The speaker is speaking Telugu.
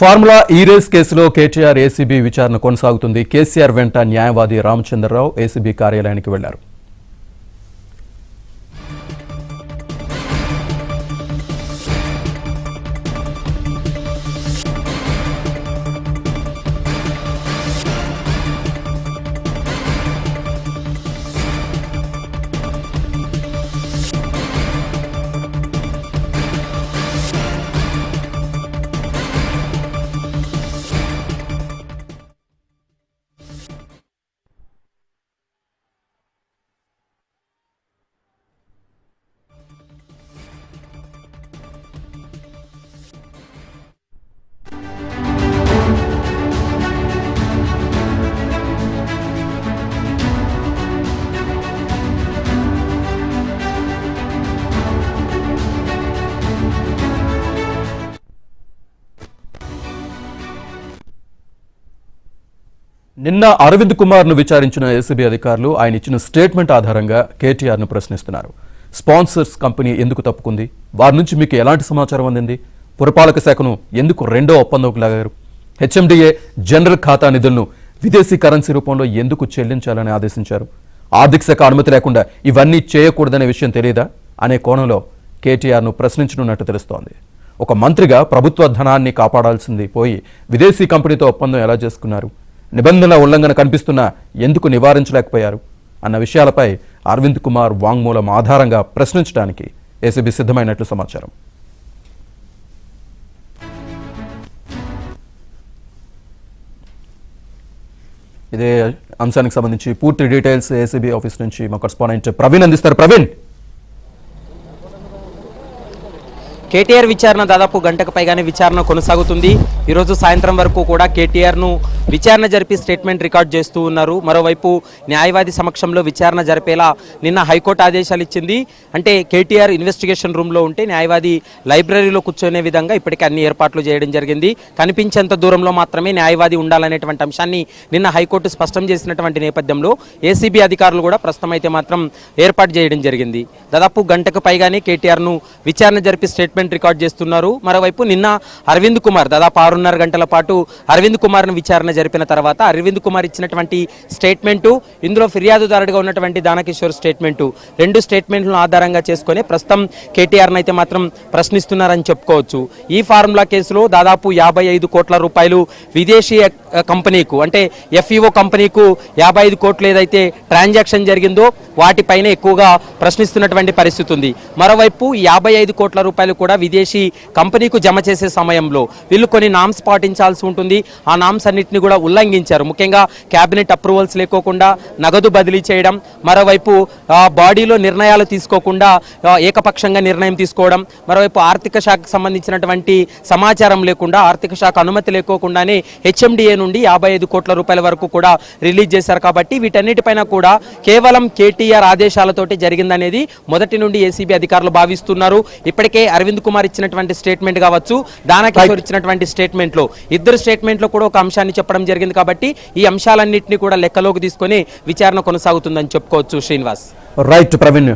ఫార్ములా ఈ రేస్ కేసులో కేటీఆర్ ఏసీబీ విచారణ కొనసాగుతుంది. కేసీఆర్ వెంట న్యాయవాది రామచంద్రరావు ఏసీబీ కార్యాలయానికి వెళ్లారు. నిన్న అరవింద్ కుమార్ ను విచారించిన ఏసీబీ అధికారులు ఆయన ఇచ్చిన స్టేట్మెంట్ ఆధారంగా కేటీఆర్ ను ప్రశ్నిస్తున్నారు. స్పాన్సర్స్ కంపెనీ ఎందుకు తప్పుకుంది, వారి నుంచి మీకు ఎలాంటి సమాచారం అందింది, పురపాలక శాఖను ఎందుకు రెండో ఒప్పందంకు లాగారు, హెచ్ఎండిఏ జనరల్ ఖాతా నిధులను విదేశీ కరెన్సీ రూపంలో ఎందుకు చెల్లించాలని ఆదేశించారు, ఆర్థిక శాఖ అనుమతి లేకుండా ఇవన్నీ చేయకూడదనే విషయం తెలియదా అనే కోణంలో కేటీఆర్ ను ప్రశ్నించనున్నట్టు తెలుస్తోంది. ఒక మంత్రిగా ప్రభుత్వ ధనాన్ని కాపాడాల్సింది పోయి విదేశీ కంపెనీతో ఒప్పందం ఎలా చేసుకున్నారు, నిబంధనల ఉల్లంఘన కనిపిస్తున్నా ఎందుకు నివారించలేకపోయారు అన్న విషయాలపై అరవింద్ కుమార్ వాంగ్మూలం ఆధారంగా ప్రశ్నించడానికి ఏసీబీ సిద్ధమైనట్లు సమాచారం. ఇదే అంశానికి సంబంధించి పూర్తి డీటెయిల్స్ ఏసీబీ ఆఫీస్ నుంచి మా కరెస్పాండెంట్ ప్రవీణ్ అందిస్తారు. ప్రవీణ్, కేటీఆర్ విచారణ దాదాపు గంటకు పైగానే విచారణ కొనసాగుతుంది. ఈరోజు సాయంత్రం వరకు కూడా కేటీఆర్ను విచారణ జరిపి స్టేట్మెంట్ రికార్డ్ చేస్తూ ఉన్నారు. మరోవైపు న్యాయవాది సమక్షంలో విచారణ జరిపేలా నిన్న హైకోర్టు ఆదేశాలు ఇచ్చింది. అంటే కేటీఆర్ ఇన్వెస్టిగేషన్ రూమ్లో ఉంటే న్యాయవాది లైబ్రరీలో కూర్చొనే విధంగా ఇప్పటికే అన్ని ఏర్పాట్లు చేయడం జరిగింది. కనిపించేంత దూరంలో మాత్రమే న్యాయవాది ఉండాలనేటువంటి అంశాన్ని నిన్న హైకోర్టు స్పష్టం చేసినటువంటి నేపథ్యంలో ఏసీబీ అధికారులు కూడా ప్రస్తుతం అయితే మాత్రం ఏర్పాటు చేయడం జరిగింది. దాదాపు గంటకు పైగానే కేటీఆర్ను విచారణ జరిపి స్టేట్మెంట్ రికార్డ్ చేస్తున్నారు. మరోవైపు నిన్న అరవింద్ కుమార్ దాదాపు 6.5 గంటల పాటు అరవింద్ కుమార్ను విచారణ జరిపిన తర్వాత అరవింద్ కుమార్ ఇచ్చినటువంటి స్టేట్మెంటు, ఇందులో ఫిర్యాదుదారుడిగా ఉన్నటువంటి దానకిషోర్ స్టేట్మెంటు, రెండు స్టేట్మెంట్లను ఆధారంగా చేసుకుని ప్రస్తుతం కేటీఆర్ను అయితే మాత్రం ప్రశ్నిస్తున్నారని చెప్పుకోవచ్చు. ఈ ఫార్ములా కేసులో దాదాపు 55 కోట్ల రూపాయలు విదేశీ కంపెనీకు అంటే ఎఫ్ఈఓ కంపెనీకు 55 కోట్లు ఏదైతే ట్రాన్సాక్షన్ జరిగిందో వాటిపైన ఎక్కువగా ప్రశ్నిస్తున్నటువంటి పరిస్థితి ఉంది. మరోవైపు 55 కోట్ల రూపాయలు కూడా విదేశీ కంపెనీకు జమ చేసే సమయంలో వీళ్ళు కొన్ని నామ్స్ పాటించాల్సి ఉంటుంది. ఆ నామ్స్ అన్నింటినీ కూడా ఉల్లంఘించారు. ముఖ్యంగా క్యాబినెట్ అప్రూవల్స్ లేకోకుండా నగదు బదిలీ చేయడం, మరోవైపు బాడీలో నిర్ణయాలు తీసుకోకుండా ఏకపక్షంగా నిర్ణయం తీసుకోవడం, మరోవైపు ఆర్థిక శాఖకు సంబంధించినటువంటి సమాచారం లేకుండా ఆర్థిక శాఖ అనుమతి లేకోకుండానే హెచ్ఎండిఏ నుండి 55 కోట్ల రూపాయల వరకు కూడా రిలీజ్ చేశారు. కాబట్టి వీటన్నిటిపైన కూడా కేవలం కేటీఆర్ ఆదేశాలతోటి జరిగిందనేది మొదటి నుండి ఏసీబీ అధికారులు భావిస్తున్నారు. ఇప్పటికే అరవింద్ కుమార్ ఇచ్చినటువంటి స్టేట్మెంట్ కావచ్చు, దానకిషోర్ ఇచ్చినటువంటి స్టేట్మెంట్ లో ఇద్దరు స్టేట్మెంట్ లో కూడా ఒక అంశాన్ని చెప్పడం జరిగింది. కాబట్టి ఈ అంశాలన్నింటినీ కూడా లెక్కలోకి తీసుకొని విచారణ కొనసాగుతుందని చెప్పుకోవచ్చు. శ్రీనివాస్. రైట్ ప్రవీణ్.